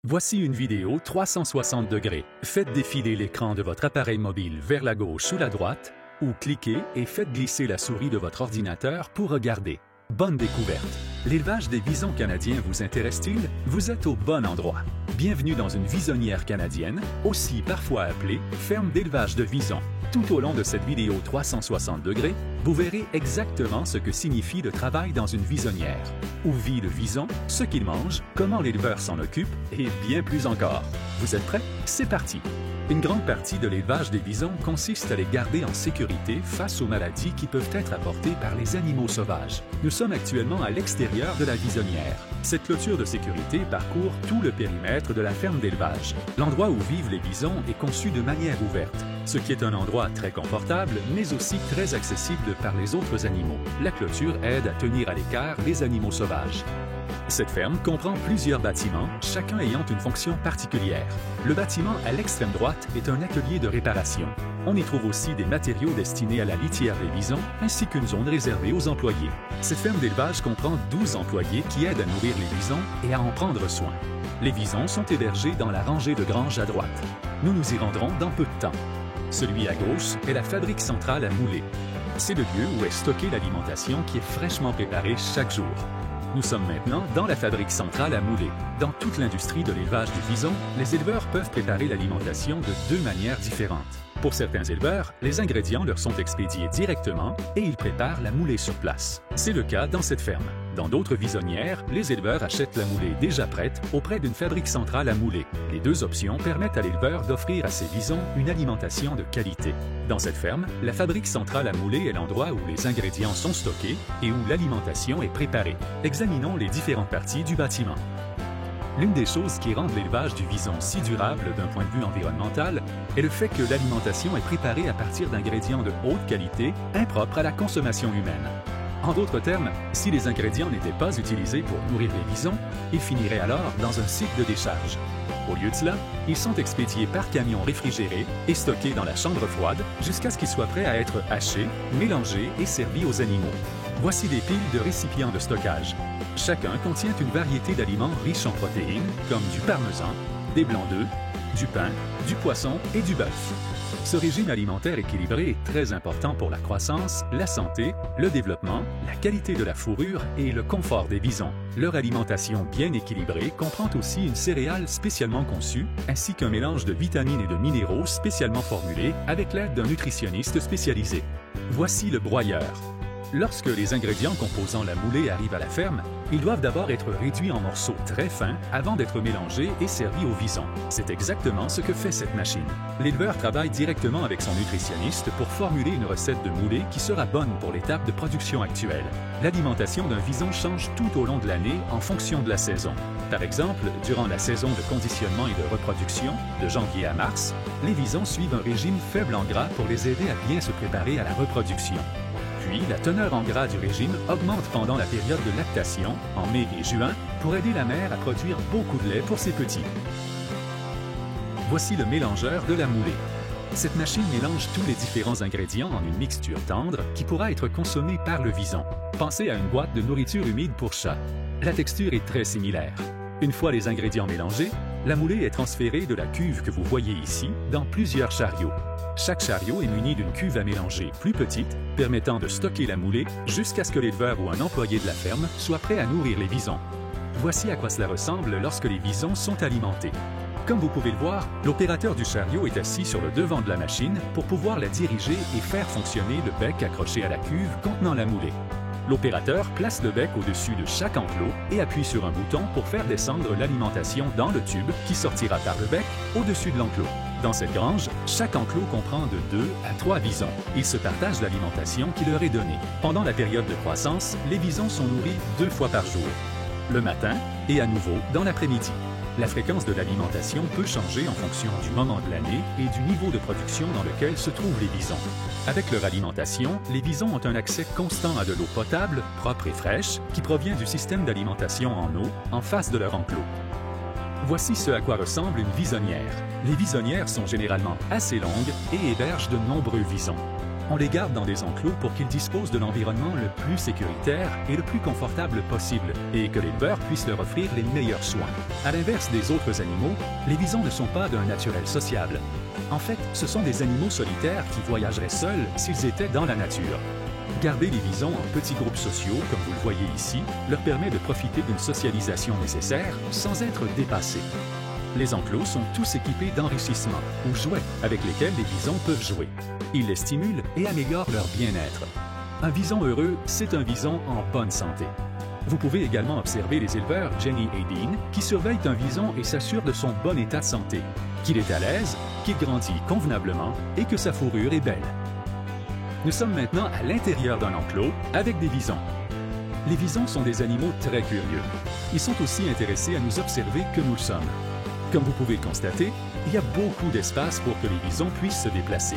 Voici une vidéo 360 degrés. Faites défiler l'écran de votre appareil mobile vers la gauche ou la droite, ou cliquez et faites glisser la souris de votre ordinateur pour regarder. Bonne découverte! L'élevage des visons canadiens vous intéresse-t-il? Vous êtes au bon endroit. Bienvenue dans une visonnière canadienne, aussi parfois appelée ferme d'élevage de visons. Tout au long de cette vidéo 360 degrés, vous verrez exactement ce que signifie le travail dans une visonnière. Où vit le vison, ce qu'il mange, comment l'éleveur s'en occupe et bien plus encore. Vous êtes prêts? C'est parti! Une grande partie de l'élevage des visons consiste à les garder en sécurité face aux maladies qui peuvent être apportées par les animaux sauvages. Nous sommes actuellement à l'extérieur de la visonnière. Cette clôture de sécurité parcourt tout le périmètre de la ferme d'élevage. L'endroit où vivent les visons est conçu de manière ouverte, ce qui est un endroit très confortable, mais aussi très accessible par les autres animaux. La clôture aide à tenir à l'écart les animaux sauvages. Cette ferme comprend plusieurs bâtiments, chacun ayant une fonction particulière. Le bâtiment à l'extrême droite est un atelier de réparation. On y trouve aussi des matériaux destinés à la litière des visons, ainsi qu'une zone réservée aux employés. Cette ferme d'élevage comprend 12 employés qui aident à nourrir les visons et à en prendre soin. Les visons sont hébergés dans la rangée de granges à droite. Nous nous y rendrons dans peu de temps. Celui à gauche est la fabrique centrale à mouler. C'est le lieu où est stockée l'alimentation qui est fraîchement préparée chaque jour. Nous sommes maintenant dans la fabrique centrale à mouler. Dans toute l'industrie de l'élevage du vison, les éleveurs peuvent préparer l'alimentation de deux manières différentes. Pour certains éleveurs, les ingrédients leur sont expédiés directement et ils préparent la moulée sur place. C'est le cas dans cette ferme. Dans d'autres visonnières, les éleveurs achètent la moulée déjà prête auprès d'une fabrique centrale à mouler. Les deux options permettent à l'éleveur d'offrir à ses visons une alimentation de qualité. Dans cette ferme, la fabrique centrale à mouler est l'endroit où les ingrédients sont stockés et où l'alimentation est préparée. Examinons les différentes parties du bâtiment. L'une des choses qui rendent l'élevage du vison si durable d'un point de vue environnemental est le fait que l'alimentation est préparée à partir d'ingrédients de haute qualité, impropres à la consommation humaine. En d'autres termes, si les ingrédients n'étaient pas utilisés pour nourrir les visons, ils finiraient alors dans un site de décharge. Au lieu de cela, ils sont expédiés par camion réfrigéré et stockés dans la chambre froide jusqu'à ce qu'ils soient prêts à être hachés, mélangés et servis aux animaux. Voici des piles de récipients de stockage. Chacun contient une variété d'aliments riches en protéines, comme du parmesan, des blancs d'œufs, du pain, du poisson et du bœuf. Ce régime alimentaire équilibré est très important pour la croissance, la santé, le développement, la qualité de la fourrure et le confort des visons. Leur alimentation bien équilibrée comprend aussi une céréale spécialement conçue, ainsi qu'un mélange de vitamines et de minéraux spécialement formulés avec l'aide d'un nutritionniste spécialisé. Voici le broyeur. Lorsque les ingrédients composant la moulée arrivent à la ferme, ils doivent d'abord être réduits en morceaux très fins avant d'être mélangés et servis aux visons. C'est exactement ce que fait cette machine. L'éleveur travaille directement avec son nutritionniste pour formuler une recette de moulée qui sera bonne pour l'étape de production actuelle. L'alimentation d'un vison change tout au long de l'année en fonction de la saison. Par exemple, durant la saison de conditionnement et de reproduction, de janvier à mars, les visons suivent un régime faible en gras pour les aider à bien se préparer à la reproduction. Puis, la teneur en gras du régime augmente pendant la période de lactation, en mai et juin, pour aider la mère à produire beaucoup de lait pour ses petits. Voici le mélangeur de la moulée. Cette machine mélange tous les différents ingrédients en une mixture tendre qui pourra être consommée par le vison. Pensez à une boîte de nourriture humide pour chat. La texture est très similaire. Une fois les ingrédients mélangés, la moulée est transférée de la cuve que vous voyez ici dans plusieurs chariots. Chaque chariot est muni d'une cuve à mélanger plus petite, permettant de stocker la moulée jusqu'à ce que l'éleveur ou un employé de la ferme soit prêt à nourrir les visons. Voici à quoi cela ressemble lorsque les visons sont alimentés. Comme vous pouvez le voir, l'opérateur du chariot est assis sur le devant de la machine pour pouvoir la diriger et faire fonctionner le bec accroché à la cuve contenant la moulée. L'opérateur place le bec au-dessus de chaque enclos et appuie sur un bouton pour faire descendre l'alimentation dans le tube qui sortira par le bec au-dessus de l'enclos. Dans cette grange, chaque enclos comprend de 2 à 3 visons. Ils se partagent l'alimentation qui leur est donnée. Pendant la période de croissance, les visons sont nourris 2 fois par jour, le matin et à nouveau dans l'après-midi. La fréquence de l'alimentation peut changer en fonction du moment de l'année et du niveau de production dans lequel se trouvent les visons. Avec leur alimentation, les visons ont un accès constant à de l'eau potable, propre et fraîche, qui provient du système d'alimentation en eau en face de leur enclos. Voici ce à quoi ressemble une visonnière. Les visonnières sont généralement assez longues et hébergent de nombreux visons. On les garde dans des enclos pour qu'ils disposent de l'environnement le plus sécuritaire et le plus confortable possible et que l'éleveur puisse leur offrir les meilleurs soins. À l'inverse des autres animaux, les visons ne sont pas d'un naturel sociable. En fait, ce sont des animaux solitaires qui voyageraient seuls s'ils étaient dans la nature. Garder les visons en petits groupes sociaux, comme vous le voyez ici, leur permet de profiter d'une socialisation nécessaire sans être dépassés. Les enclos sont tous équipés d'enrichissements ou jouets avec lesquels les visons peuvent jouer. Ils les stimulent et améliorent leur bien-être. Un vison heureux, c'est un vison en bonne santé. Vous pouvez également observer les éleveurs Jenny et Dean qui surveillent un vison et s'assurent de son bon état de santé, qu'il est à l'aise, qu'il grandit convenablement et que sa fourrure est belle. Nous sommes maintenant à l'intérieur d'un enclos avec des visons. Les visons sont des animaux très curieux. Ils sont aussi intéressés à nous observer que nous le sommes. Comme vous pouvez le constater, il y a beaucoup d'espace pour que les visons puissent se déplacer.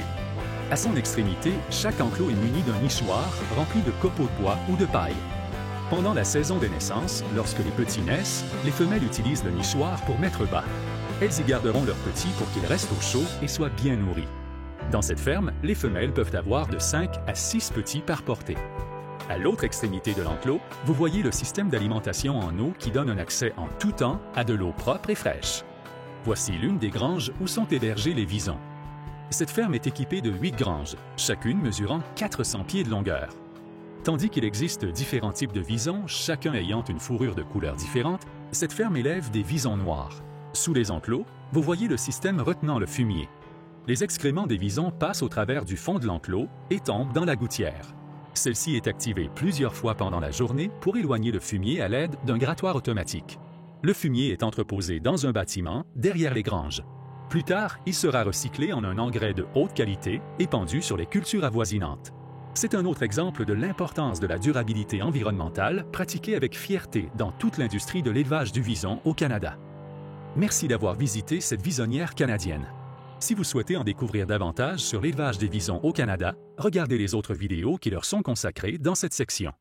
À son extrémité, chaque enclos est muni d'un nichoir rempli de copeaux de bois ou de paille. Pendant la saison des naissances, lorsque les petits naissent, les femelles utilisent le nichoir pour mettre bas. Elles y garderont leurs petits pour qu'ils restent au chaud et soient bien nourris. Dans cette ferme, les femelles peuvent avoir de 5 à 6 petits par portée. À l'autre extrémité de l'enclos, vous voyez le système d'alimentation en eau qui donne un accès en tout temps à de l'eau propre et fraîche. Voici l'une des granges où sont hébergés les visons. Cette ferme est équipée de 8 granges, chacune mesurant 400 pieds de longueur. Tandis qu'il existe différents types de visons, chacun ayant une fourrure de couleurs différentes, cette ferme élève des visons noirs. Sous les enclos, vous voyez le système retenant le fumier. Les excréments des visons passent au travers du fond de l'enclos et tombent dans la gouttière. Celle-ci est activée plusieurs fois pendant la journée pour éloigner le fumier à l'aide d'un grattoir automatique. Le fumier est entreposé dans un bâtiment derrière les granges. Plus tard, il sera recyclé en un engrais de haute qualité épandu sur les cultures avoisinantes. C'est un autre exemple de l'importance de la durabilité environnementale pratiquée avec fierté dans toute l'industrie de l'élevage du vison au Canada. Merci d'avoir visité cette visonnière canadienne. Si vous souhaitez en découvrir davantage sur l'élevage des visons au Canada, regardez les autres vidéos qui leur sont consacrées dans cette section.